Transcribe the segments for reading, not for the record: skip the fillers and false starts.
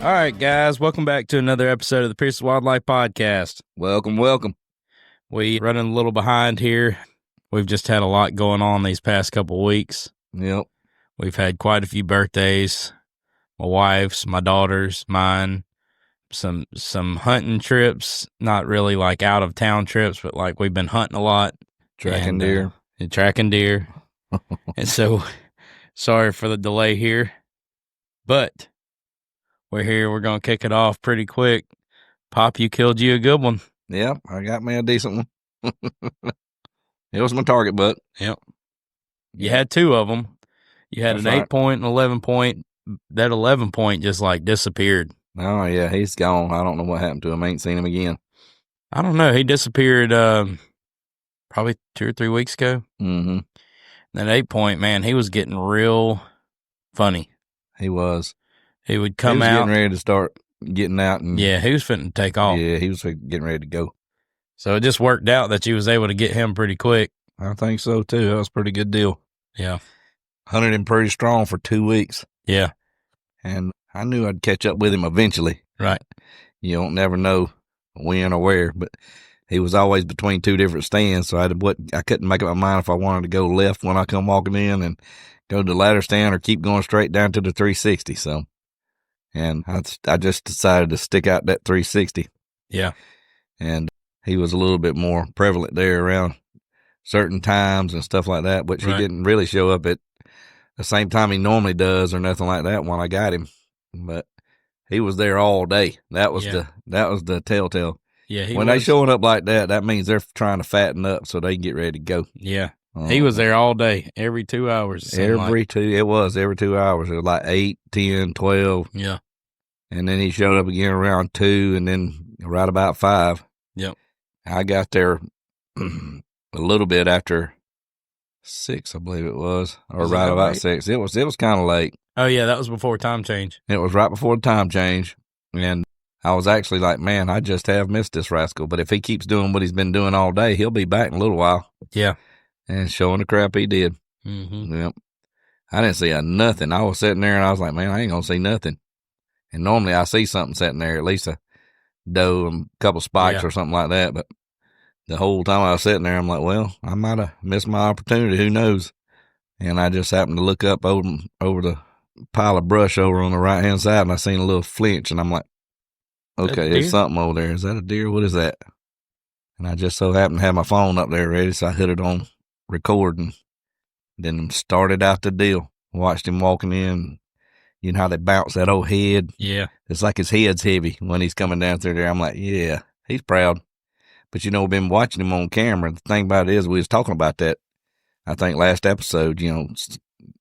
All right, guys, welcome back to another episode of the Pierce Wildlife Podcast. Welcome, welcome. We running a little behind here. We've just had a lot going on these past couple of weeks. Yep. We've had quite a few birthdays. My wife's, my daughter's, mine. Some hunting trips, not really like out of town trips, but like we've been hunting a lot. Tracking deer. And tracking deer. And so, sorry for the delay here, but we're here. We're going to kick it off pretty quick. Pop, you killed you a good one. Yep, I got me a decent one. It was my target buck. Yep. You had two of them. You had That's an right. 8-point and 11-point. That 11-point just like disappeared. Oh, yeah, he's gone. I don't know what happened to him. I ain't seen him again. I don't know. He disappeared probably 2 or 3 weeks ago. Mm-hmm. That 8-point, man, he was getting real funny. He was. He would He come was out. getting ready to start getting out. And Yeah, he was fitting to take off. Yeah, he was getting ready to go. So it just worked out that you was able to get him pretty quick. I think so, too. That was a pretty good deal. Yeah. Hunted him pretty strong for 2 weeks. Yeah. And I knew I'd catch up with him eventually. Right. You don't never know when or where, but he was always between two different stands, so I couldn't make up my mind if I wanted to go left when I come walking in and go to the ladder stand or keep going straight down to the 360. So, and I just decided to stick out that 360. Yeah. And he was a little bit more prevalent there around certain times and stuff like that, which Right. he didn't really show up at the same time he normally does or nothing like that when I got him. But he was there all day. That was the telltale. Yeah. When they showing up like that, that means they're trying to fatten up so they can get ready to go. Yeah. He was there all day, every 2 hours. Every 2 hours. It was like 8, 10, 12. Yeah. And then he showed up again around 2 and then right about 5. Yep. I got there a little bit after 6, I believe it was, or Was it right that about late? 6. It was kind of late. Oh, yeah, that was before time change. It was right before the time change. And I was actually like, man, I just have missed this rascal. But if he keeps doing what he's been doing all day, he'll be back in a little while. Yeah. And showing the crap he did. Mm-hmm. Yep. I didn't see nothing. I was sitting there and I was like, man, I ain't going to see nothing. And normally I see something sitting there, at least a doe and a couple spikes or something like that. But the whole time I was sitting there, I'm like, well, I might have missed my opportunity. Who knows? And I just happened to look up over the pile of brush over on the right-hand side, and I seen a little flinch, and I'm like, okay, there's something over there. Is that a deer? What is that? And I just so happened to have my phone up there ready, so I hit it on record and then started out the deal. Watched him walking in. You know how they bounce that old head? Yeah. It's like his head's heavy when he's coming down through there. I'm like, yeah, he's proud. But, we've been watching him on camera. The thing about it is we was talking about that, I think, last episode.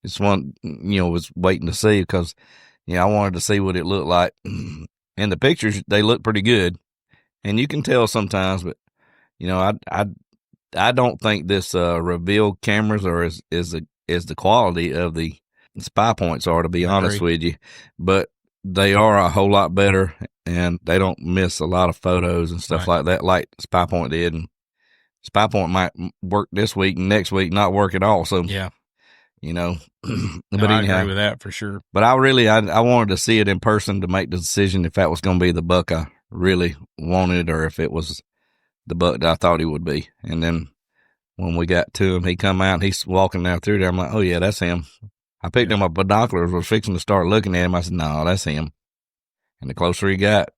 It's one, was waiting to see because, I wanted to see what it looked like. In the pictures, they look pretty good. And you can tell sometimes, but, I don't think this reveal cameras are as the quality of the spy points are, to be honest with you. But they are a whole lot better, and they don't miss a lot of photos and stuff like that, like Spy Point did. And Spy Point might work this week and next week not work at all. So, Yeah. But I anyhow, agree with that for sure. but I wanted to see it in person to make the decision if that was going to be the buck I really wanted or if it was the buck that I thought he would be. And then when we got to him, he come out and he's walking down through there. I'm like, oh yeah, that's him. I picked up my binoculars, was fixing to start looking at him. I said, no, that's him. And the closer he got,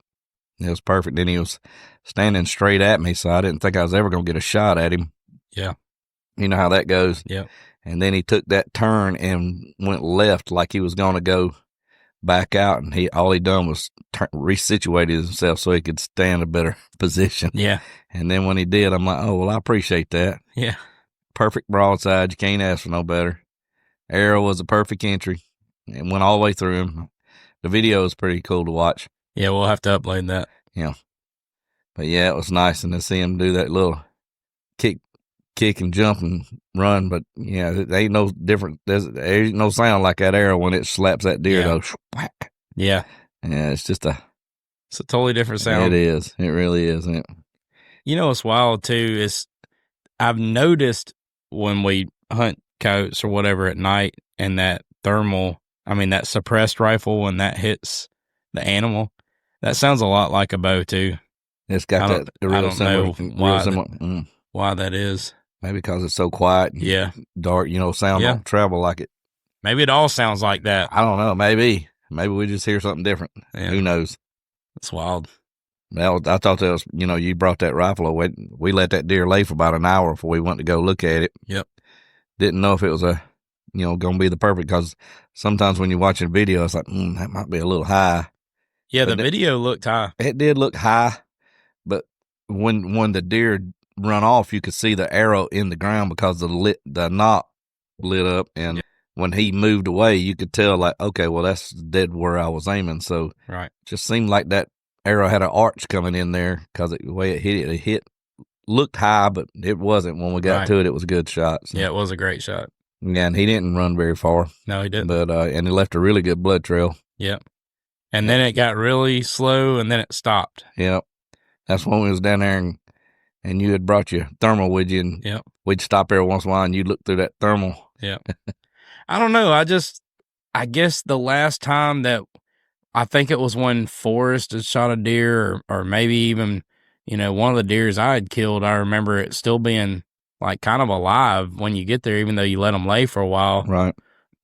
it was perfect. Then he was standing straight at me, so I didn't think I was ever going to get a shot at him. Yeah. You know how that goes. Yeah. And then he took that turn and went left like he was going to go back out. And all he done was resituated himself so he could stand a better position. Yeah. And then when he did, I'm like, oh, well, I appreciate that. Yeah. Perfect broadside. You can't ask for no better. Arrow was a perfect entry. It went all the way through him. The video is pretty cool to watch. Yeah, we'll have to upload that. Yeah. But yeah, it was nice and to see him do that little kick and jump and run. But yeah, there ain't no different. There ain't no sound like that arrow when it slaps that deer though. Yeah. Yeah, it's just it's a totally different sound. It is. It really is, isn't it? You know what's wild too is I've noticed when we hunt coyotes or whatever at night and that that suppressed rifle, when that hits the animal. That sounds a lot like a bow too. It's got that I real don't similar, know why Why that is. Maybe because it's so quiet and dark, sound don't travel like it. Maybe it all sounds like that. I don't know. Maybe we just hear something different. Yeah. Who knows? It's wild. Well, I thought that was, you brought that rifle away. We let that deer lay for about an hour before we went to go look at it. Yep. Didn't know if it was going to be the perfect, because sometimes when you're watching a video, it's like, that might be a little high. Yeah, the video looked high. It did look high, but when the deer run off, you could see the arrow in the ground because the knot lit up, and when he moved away, you could tell, like, okay, well, that's dead where I was aiming. So right, just seemed like that arrow had an arch coming in there, because the way it hit looked high, but it wasn't. When we got to it, it was a good shot. So. Yeah, it was a great shot. Yeah, and he didn't run very far. No, he didn't. But and he left a really good blood trail. Yep. And then it got really slow, and then it stopped. Yep. That's when we was down there, and you had brought your thermal with you, and we'd stop every once in a while, and you'd look through that thermal. Yeah. I don't know. I guess the last time that, I think it was when Forrest had shot a deer, or maybe even, one of the deers I had killed, I remember it still being like kind of alive when you get there, even though you let them lay for a while. Right.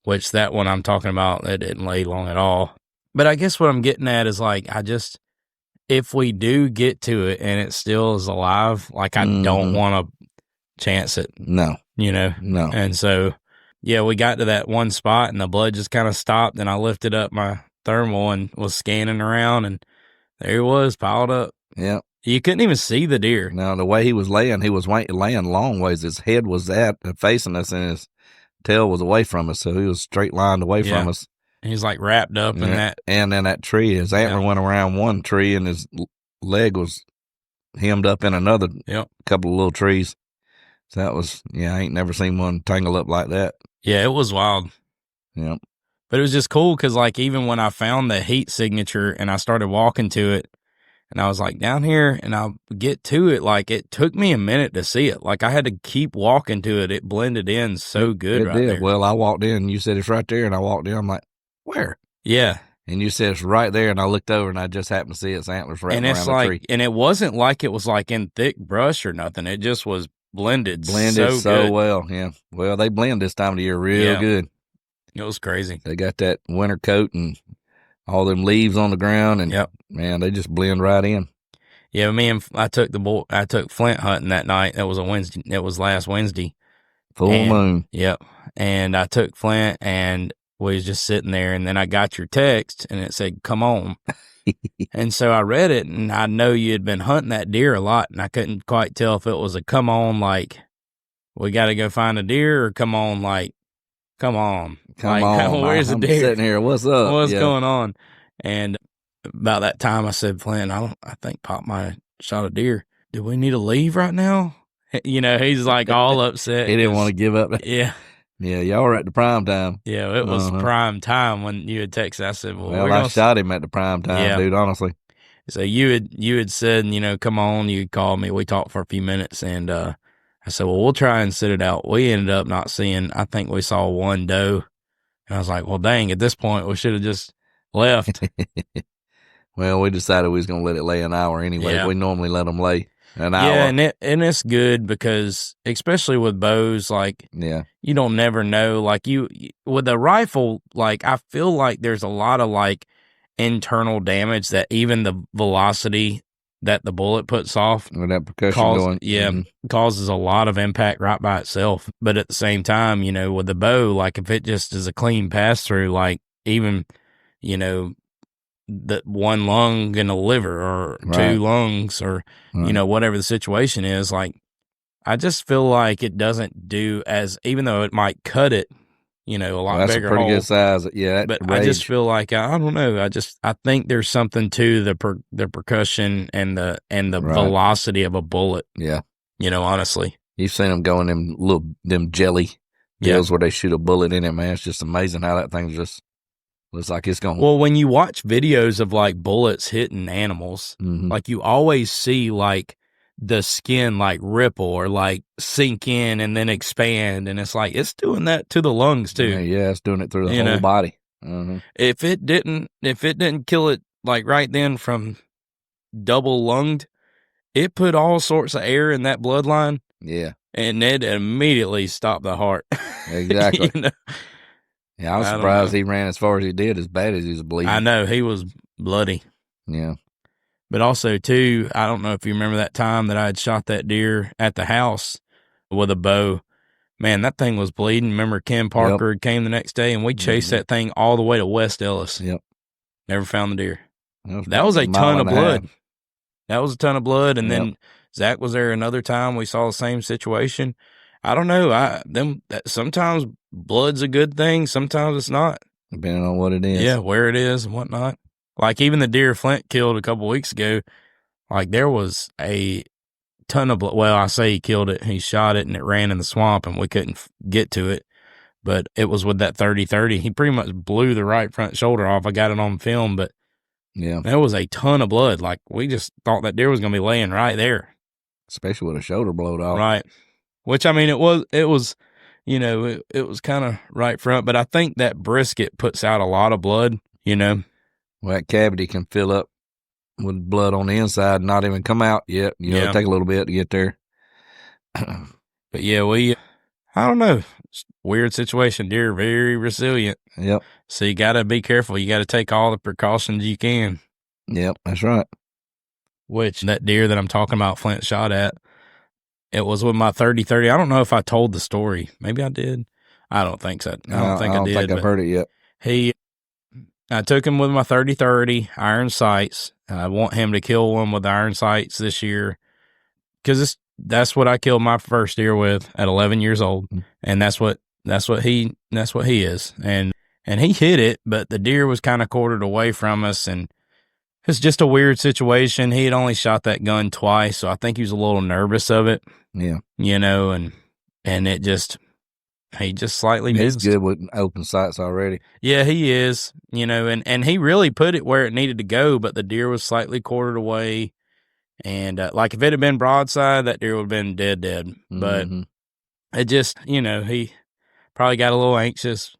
Which that one I'm talking about, it didn't lay long at all. But I guess what I'm getting at is, like, if we do get to it and it still is alive, like, I don't want to chance it. No. No. And so, yeah, we got to that one spot and the blood just kind of stopped, and I lifted up my thermal and was scanning around, and there he was, piled up. Yeah. You couldn't even see the deer. Now, the way he was laying laying long ways. His head was facing us, and his tail was away from us, so he was straight lined away from us. He's like wrapped up in that. And in that tree, his antler went around one tree, and his leg was hemmed up in another couple of little trees. So that was, I ain't never seen one tangle up like that. Yeah, it was wild. Yeah. But it was just cool because, like, even when I found the heat signature and I started walking to it, and I was like down here, and I'll get to it, like, it took me a minute to see it. Like, I had to keep walking to it. It blended in so good right there. Well, I walked in, and you said it's right there, and I walked in. I'm like, where? Yeah. And you said it's right there, and I looked over, and I just happened to see its antlers wrapping around the tree. And it wasn't like it was like in thick brush or nothing. It just was blended so good. Well. Yeah. Well, they blend this time of the year real good. It was crazy. They got that winter coat and all them leaves on the ground, and man, they just blend right in. Yeah, I took flint hunting that night. That was a Wednesday. It was last Wednesday. Full moon. Yep. And I took flint, and we was just sitting there, and then I got your text, and it said, "Come on." And so I read it, and I know you had been hunting that deer a lot, and I couldn't quite tell if it was a come on, like, we got to go find a deer, or come on, like, come on. Where's the deer? I'm sitting here. What's up? What's going on? And about that time, I said, Flint, I think Pop might have shot a deer. Do we need to leave right now? He's like all upset. He didn't want to give up. Yeah. Yeah, y'all were at the prime time. Yeah, it was prime time when you had texted. I said, well I shot him at the prime time, dude, honestly. So you had said, come on, you called me. We talked for a few minutes, and I said, well, we'll try and sit it out. We ended up not seeing, I think we saw one doe. And I was like, well, dang, at this point, we should have just left. Well, we decided we was going to let it lay an hour anyway. Yeah. We normally let them lay an hour. Yeah, and it's good because, especially with bows, like, you don't never know. Like, with a rifle, like, I feel like there's a lot of, like, internal damage that even the velocity that the bullet puts off, with that percussion causes a lot of impact right by itself. But at the same time, with the bow, like, if it just is a clean pass through, like, even, the one lung in the liver, or two lungs, or whatever the situation is, like, I just feel like it doesn't do as, even though it might cut it, a lot that's bigger a pretty hole. good size. Yeah, but rage. I just feel like, I don't know. I think there's something to the percussion and the velocity of a bullet. Yeah, honestly, you've seen them go in them jelly deals where they shoot a bullet in it. Man, it's just amazing how that thing just looks like it's going. Well, when you watch videos of, like, bullets hitting animals, like, you always see, like, the skin, like, ripple or, like, sink in and then expand, and it's like it's doing that to the lungs too. Yeah, it's doing it through the whole body. If it didn't kill it like right then from double lunged, it put all sorts of air in that bloodline. Yeah. And it immediately stopped the heart. Exactly. You know? Yeah, I was I don't surprised know. he ran as far as he did, as bad as he was bleeding. I know he was bloody. Yeah. But also, too, I don't know if you remember that time that I had shot that deer at the house with a bow. Man, that thing was bleeding. Remember Ken Parker came the next day, and we chased that thing all the way to West Ellis. Yep. Never found the deer. That That was a ton of blood. Half. That was a ton of blood. And then Zach was there another time. We saw the same situation. I don't know. Sometimes blood's a good thing. Sometimes it's not. Depending on what it is. Yeah, where it is and whatnot. Like even the deer Flint killed a couple weeks ago, like there was a ton of blood. Well, I say he killed it. He shot it and it ran in the swamp and we couldn't get to it. But it was with that 30-30. He pretty much blew the right front shoulder off. I got it on film, but yeah, there was a ton of blood. Like we just thought that deer was going to be laying right there. Especially with a shoulder blowed off. Right. Which, I mean, it was, it was kind of right front, but I think that brisket puts out a lot of blood, Well, that cavity can fill up with blood on the inside and not even come out yet. It'll take a little bit to get there. But yeah, I don't know. It's a weird situation. Deer are very resilient. Yep. So you got to be careful. You got to take all the precautions you can. Yep, that's right. Which that deer that I'm talking about, Flint shot at, it was with my 30-30. I don't know if I told the story. Maybe I did. I don't think so. I don't think I've heard it yet. I took him with my 30-30 iron sights. I want him to kill one with iron sights this year because that's what I killed my first deer with at 11 years old, and that's what he is. And he hit it, but the deer was kind of quartered away from us, and it's just a weird situation. He had only shot that gun twice, so I think he was a little nervous of it. Yeah, and he just slightly missed. He's good with open sights already. Yeah, he is, and he really put it where it needed to go, but the deer was slightly quartered away. And like if it had been broadside, that deer would have been dead. But it just, he probably got a little anxious,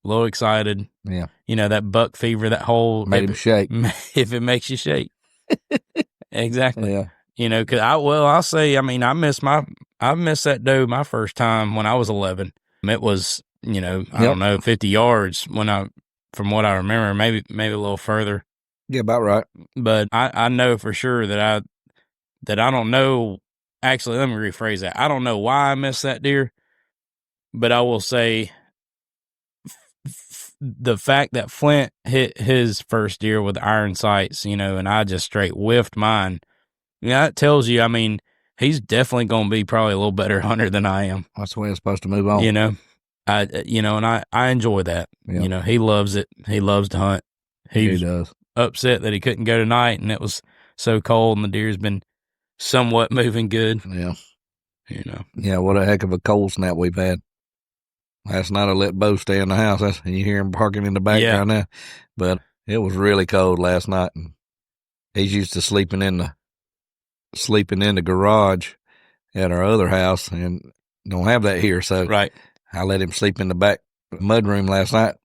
a little excited. Yeah. That buck fever, that whole. Made him shake. If it makes you shake. Exactly. Yeah. Because I'll say, I mean, I missed that doe my first time when I was 11. It was, I don't know, 50 yards from what I remember, maybe a little further. Yeah, about right. But I know for sure that I don't know. Actually, let me rephrase that. I don't know why I missed that deer, but I will say the fact that Flint hit his first deer with iron sights, and I just straight whiffed mine. That tells you, I mean, he's definitely going to be probably a little better hunter than I am. That's the way it's supposed to move on. And I enjoy that. Yeah. He loves it. He loves to hunt. He does. Upset that he couldn't go tonight, and it was so cold, and the deer's been somewhat moving good. Yeah. Yeah, what a heck of a cold snap we've had. Last night I let Bo stay in the house. You hear him barking in the background now. But it was really cold last night, and he's used to sleeping in the garage at our other house, and don't have that here. So right. I let him sleep in the back mudroom last night.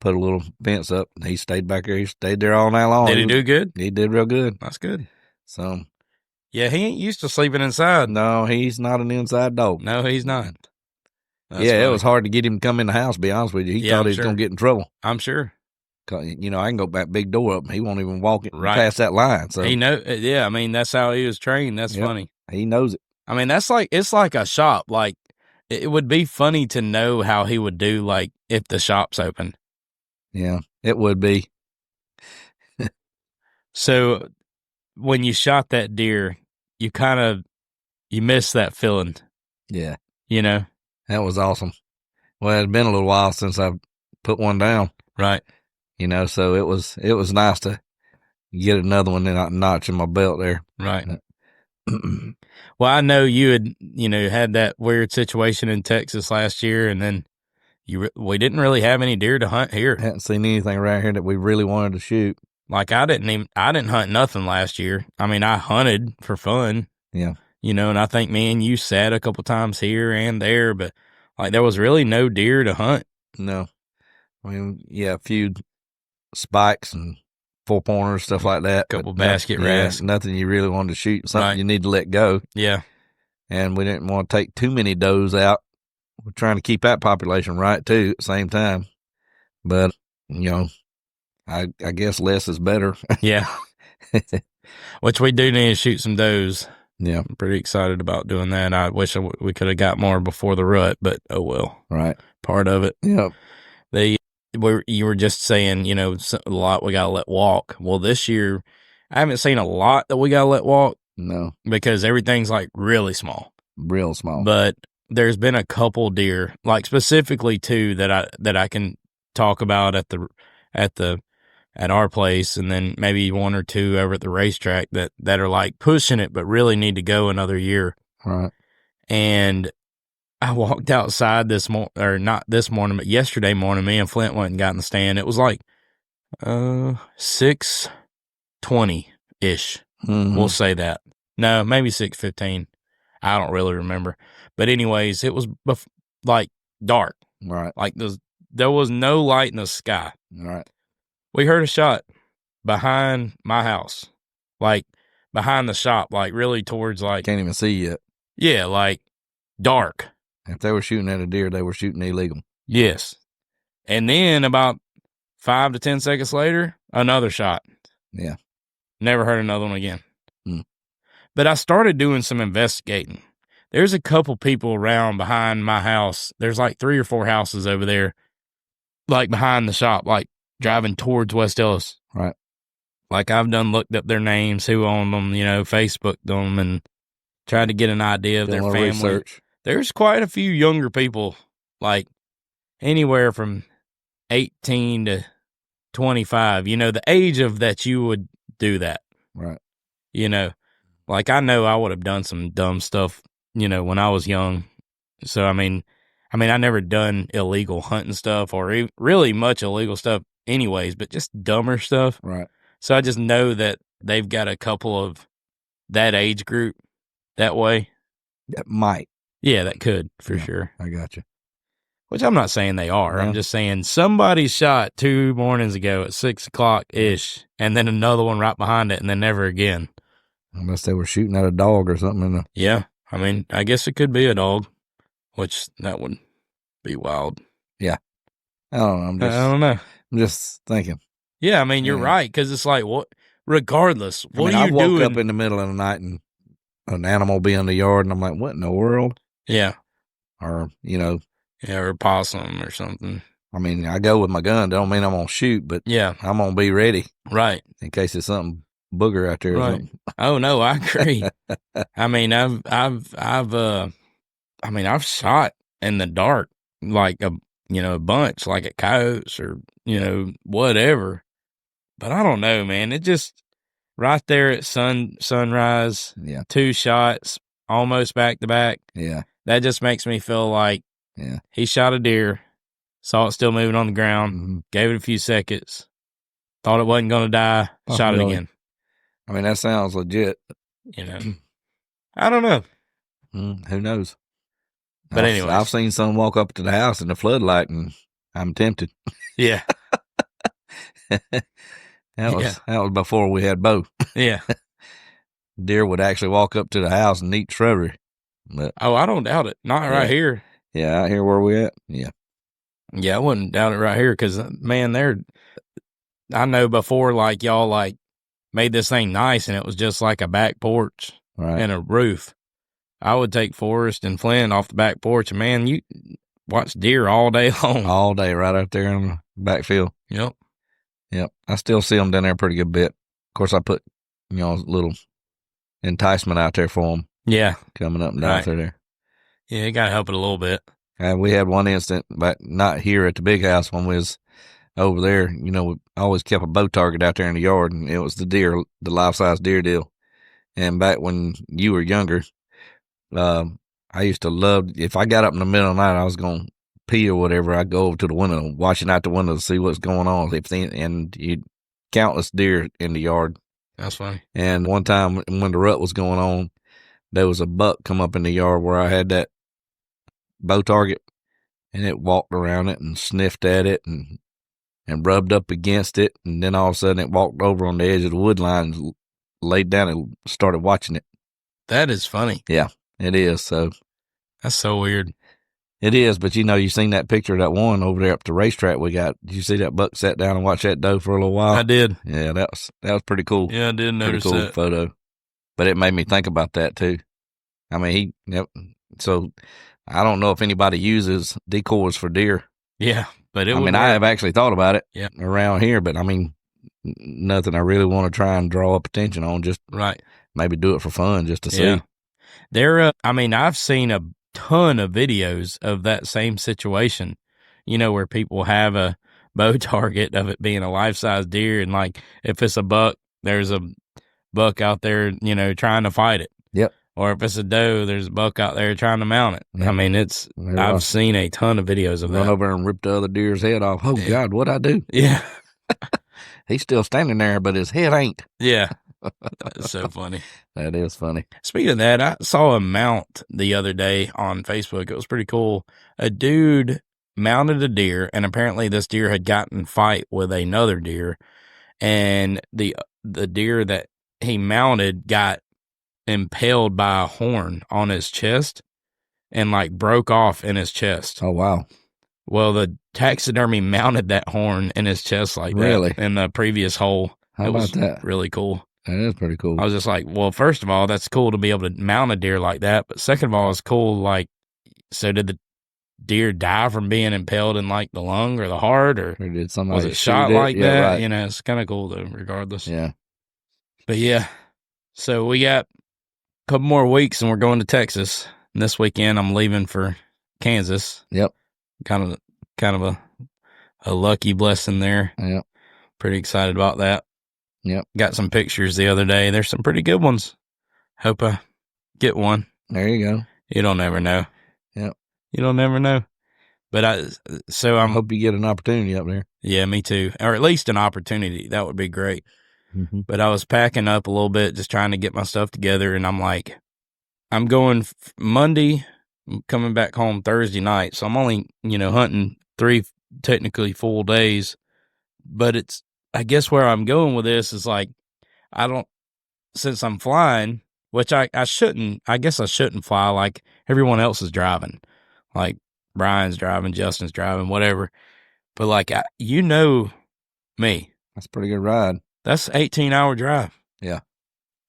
Put a little fence up. He stayed back there. He stayed there all night long. Did he do good? He did real good. That's good. So, yeah, he ain't used to sleeping inside. No, he's not an inside dog. No, he's not. That's funny. It was hard to get him to come in the house, to be honest with you. He thought he was going to get in trouble. I'm sure. I can go back big door up, and he won't even walk it past that line. So he yeah, I mean, that's how he was trained. That's funny. He knows it. I mean, it's like a shop. Like, it would be funny to know how he would do, like, if the shop's open. Yeah, it would be. So, when you shot that deer, you miss that feeling. Yeah. That was awesome. Well, it had been a little while since I put one down. Right. So it was nice to get another one notch in my belt there. Right. Well, I know you had, had that weird situation in Texas last year, and then we didn't really have any deer to hunt here. Hadn't seen anything around here that we really wanted to shoot. Like I didn't hunt nothing last year. I mean, I hunted for fun. Yeah. And I think me and you sat a couple times here and there, but like there was really no deer to hunt. No. I mean, a few spikes and 4-pointers, stuff like that. Couple basket rats. Nothing you really wanted to shoot. Something Right. you need to let go. Yeah. And we didn't want to take too many does out. We're trying to keep that population right, too, at the same time. But, I guess less is better. Yeah. Which we do need to shoot some does. Yeah. I'm pretty excited about doing that. I wish we could have got more before the rut, but oh well. Right. Part of it. Yeah. You were just saying, a lot we got to let walk. Well, this year, I haven't seen a lot that we got to let walk. No. Because everything's like really small. Real small. But there's been a couple deer, like specifically two that I can talk about at our place, and then maybe one or two over at the racetrack that are like pushing it, but really need to go another year. Right. And I walked outside not this morning, but yesterday morning, me and Flint went and got in the stand. It was like 6:20-ish. Mm-hmm. We'll say that. No, maybe 6:15. I don't really remember. But anyways, it was like dark. Right. Like there was no light in the sky. Right. We heard a shot behind my house, like behind the shop, like really towards like. Can't even see yet. Yeah, like dark. If they were shooting at a deer, they were shooting illegal. Yes. And then about 5 to 10 seconds later, another shot. Yeah. Never heard another one again. Mm. But I started doing some investigating. There's a couple people around behind my house. There's like 3 or 4 houses over there, like behind the shop, like driving towards West Ellis. Right. Like I've looked up their names, who owned them, Facebooked them, and tried to get an idea of their family. Research. There's quite a few younger people, like anywhere from 18 to 25, the age of that you would do that. Right. Like I know I would have done some dumb stuff, when I was young. So, I mean, I never done illegal hunting stuff or really much illegal stuff anyways, but just dumber stuff. Right. So I just know that they've got a couple of that age group that way. That might. Yeah, that could for sure. I got you. Which I'm not saying they are. Yeah. I'm just saying somebody shot 2 mornings ago at 6:00-ish, and then another one right behind it, and then never again. Unless they were shooting at a dog or something. Yeah. I guess it could be a dog, which that would be wild. Yeah. I don't know. I don't know. I'm just thinking. Yeah, you're right, because it's like, what? Regardless, what are you doing? I woke up in the middle of the night and an animal be in the yard, and I'm like, what in the world? Yeah. Or, Yeah, or a possum or something. I go with my gun. Don't mean I'm going to shoot, but yeah, I'm going to be ready. Right. In case there's something booger out there or something. Oh, no, I agree. I've shot in the dark, like a bunch, like at coyotes or, whatever. But I don't know, man. It just right there at sunrise, 2 shots, almost back to back. Yeah. That just makes me feel like he shot a deer, saw it still moving on the ground, gave it a few seconds, thought it wasn't going to die, shot it again. That sounds legit. I don't know. Who knows? But anyway, I've seen someone walk up to the house in the floodlight, and I'm tempted. Yeah. That was before we had bow. Yeah. Deer would actually walk up to the house and eat shrubbery. But, I don't doubt it. Not right here. Yeah, out here where we at. Yeah. Yeah, I wouldn't doubt it right here because, man, I know before, like, y'all, like, made this thing nice and it was just like a back porch and a roof. I would take Forrest and Flynn off the back porch, and, man, you watch deer all day long. All day, right out there in the backfield. Yep. I still see them down there a pretty good bit. Of course, I put, a little enticement out there for them. Yeah. Coming up and down through there. Yeah, you got to help it a little bit. We had one incident, but not here at the big house when we was over there. We always kept a bow target out there in the yard, and it was the deer, the life-size deer deal. And back when you were younger, I used to love, if I got up in the middle of the night, I was going to pee or whatever, I'd go over to the window, watching out the window to see what's going on. And you countless deer in the yard. That's funny. And one time when the rut was going on, there was a buck come up in the yard where I had that bow target, and it walked around it and sniffed at it, and and rubbed up against it, and then all of a sudden it walked over on the edge of the wood line, laid down, and started watching it. That is funny. Yeah, it is. So that's so weird. It is, but you seen that picture of that one over there up the racetrack we got. Did you see that buck sat down and watch that doe for a little while? I did. Yeah, that was pretty cool. Yeah, I did notice pretty cool that photo. But it made me think about that too. I mean, so I don't know if anybody uses decoys for deer. Yeah, but I have actually thought about it around here, but I mean, nothing I really want to try and draw up attention on. Just right. Maybe do it for fun just to see. There, I've seen a ton of videos of that same situation, where people have a bow target of it being a life-size deer, and like if it's a buck, there's a buck out there, trying to fight it. Yep. Or if it's a doe, there's a buck out there trying to mount it. Yep. I mean, I've seen a ton of videos of that. Run over and rip the other deer's head off. Oh, yeah. God, what'd I do? Yeah. He's still standing there, but his head ain't. Yeah. That's so funny. That is funny. Speaking of that, I saw a mount the other day on Facebook. It was pretty cool. A dude mounted a deer, and apparently this deer had gotten in a fight with another deer, and the deer that he mounted got impaled by a horn on his chest and like broke off in his chest. Oh, wow. Well, the taxidermy mounted that horn in his chest like that in the previous hole. How about that? Really cool. That is pretty cool. I was just like, well, first of all, that's cool to be able to mount a deer like that. But second of all, it's cool. Like, so did the deer die from being impaled in like the lung or the heart, or did somebody was it shot like that? Right. It's kind of cool though, regardless. Yeah. But yeah, so we got a couple more weeks and we're going to Texas. And this weekend I'm leaving for Kansas. Yep. Kind of a lucky blessing there. Yep. Pretty excited about that. Yep. Got some pictures the other day. There's some pretty good ones. Hope I get one. There you go. You don't ever know. Yep. You don't ever know. But I hope you get an opportunity up there. Yeah, me too. Or at least an opportunity. That would be great. Mm-hmm. But I was packing up a little bit, just trying to get my stuff together. And I'm like, I'm going Monday, coming back home Thursday night. So I'm only, hunting 3 technically full days. But I guess where I'm going with this is like, since I'm flying, which I shouldn't, I guess I shouldn't fly like everyone else is driving. Like Brian's driving, Justin's driving, whatever. But like, me. That's a pretty good ride. That's 18-hour drive. Yeah.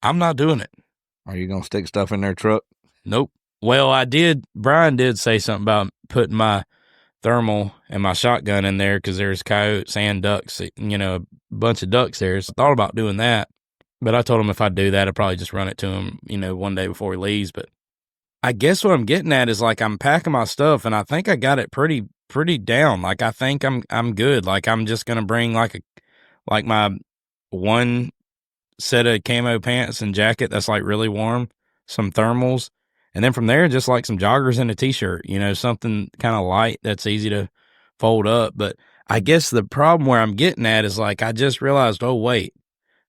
I'm not doing it. Are you going to stick stuff in their truck? Nope. Well, Brian did say something about putting my thermal and my shotgun in there because there's coyotes and ducks, a bunch of ducks there. So I thought about doing that, but I told him if I do that, I'd probably just run it to him, one day before he leaves. But I guess what I'm getting at is like I'm packing my stuff, and I think I got it pretty down. Like I think I'm good. Like I'm just gonna bring like my one set of camo pants and jacket that's like really warm, some thermals. And then from there, just like some joggers and a t-shirt, something kind of light that's easy to fold up. But I guess the problem where I'm getting at is like, I just realized, oh, wait,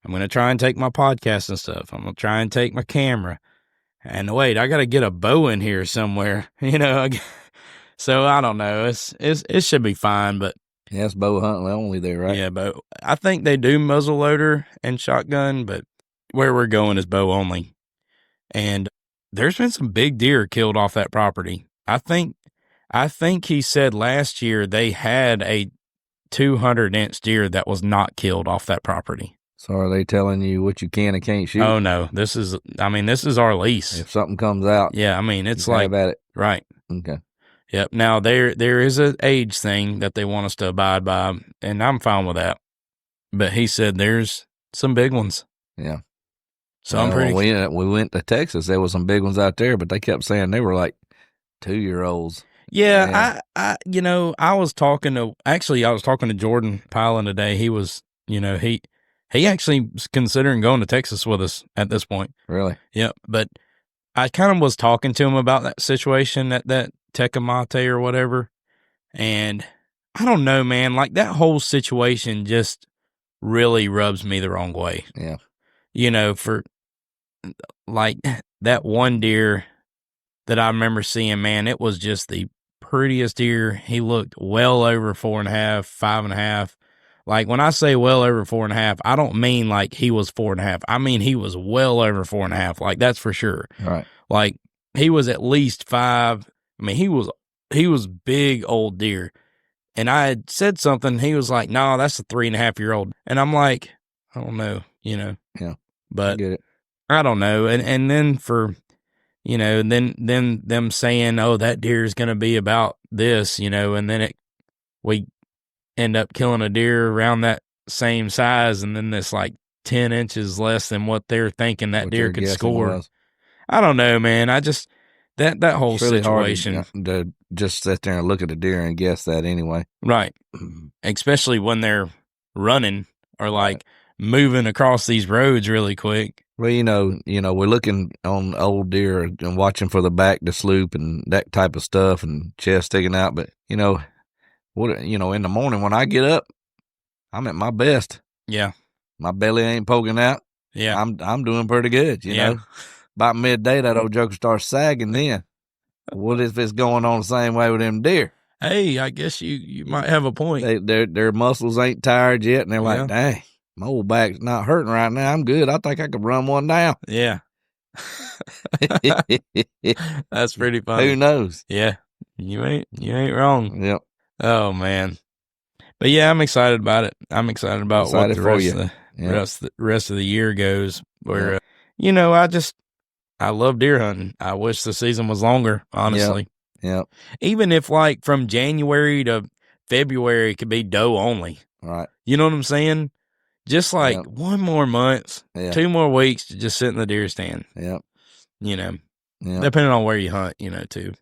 I'm going to try and take my podcast and stuff. I'm going to try and take my camera. And wait, I got to get a bow in here somewhere, So I don't know. It should be fine, but. Yeah, it's bow hunting only there, right? Yeah, but I think they do muzzle loader and shotgun, but where we're going is bow only. And there's been some big deer killed off that property. I think he said last year they had a 200-inch deer that was not killed off that property. So are they telling you what you can and can't shoot? Oh no, this is our lease. If something comes out, yeah, it's like have at it. Right. Okay. Yep. Now there is an age thing that they want us to abide by, and I'm fine with that. But he said there's some big ones. Yeah. So I'm pretty. We went to Texas. There was some big ones out there, but they kept saying they were like 2-year-olds. Yeah, I was talking to Jordan Pilon today. He was, he actually was considering going to Texas with us at this point. Really? Yeah, but I kind of was talking to him about that situation at that Tecumate or whatever, and I don't know, man. Like that whole situation just really rubs me the wrong way. Yeah. For like that one deer that I remember seeing, man, it was just the prettiest deer. He looked well over 4.5, 5.5. Like when I say well over 4.5, I don't mean like he was 4.5. I mean he was well over 4.5. Like that's for sure. Right. Like he was at least 5. I mean he was big old deer. And I had said something. He was like, "No, that's a 3.5-year-old." And I'm like, I don't know, Yeah. But I get it. I don't know. And then for, then them saying, "Oh, that deer is going to be about this," and then we end up killing a deer around that same size, and then it's like 10 inches less than what they're thinking that What deer their could guessing score. was. I don't know, man. I just that whole It's really situation. hard to just sit there and look at a deer and guess that anyway. Right. Especially when they're running or like moving across these roads really quick. Well, we're looking on old deer and watching for the back to sloop and that type of stuff and chest sticking out. But in the morning when I get up, I'm at my best. Yeah. My belly ain't poking out. Yeah. I'm doing pretty good. You know, about midday that old joker starts sagging. Then what if it's going on the same way with them deer? Hey, I guess you might have a point. Their muscles ain't tired yet, and they're like, dang, my old back's not hurting right now. I'm good. I think I could run one down. Yeah. That's pretty funny. Who knows? Yeah. You ain't wrong. Yep. Oh man. But yeah, I'm excited about it. I'm excited about what the rest of the year goes. Where I love deer hunting. I wish the season was longer, honestly. Yep. Even if like from January to February it could be doe only. Right. You know what I'm saying? Just like 1 more month, 2 more weeks to just sit in the deer stand. Yep. Depending on where you hunt, too.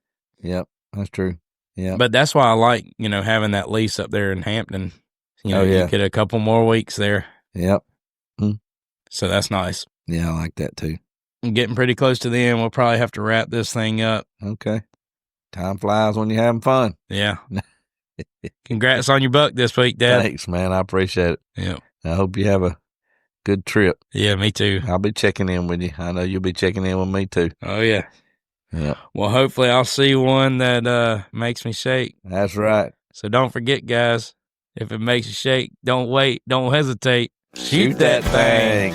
Yep. That's true. Yeah. But that's why I like, having that lease up there in Hampton. You get a couple more weeks there. Yep. So that's nice. Yeah, I like that too. I'm getting pretty close to the end. We'll probably have to wrap this thing up. Okay. Time flies when you're having fun. Yeah. Congrats on your buck this week, Dad. Thanks, man. I appreciate it. Yeah. I hope you have a good trip. Yeah, me too. I'll be checking in with you. I know you'll be checking in with me too. Oh, yeah. Yeah. Well, hopefully I'll see one that makes me shake. That's right. So don't forget, guys, if it makes you shake, don't wait, don't hesitate. Shoot that thing.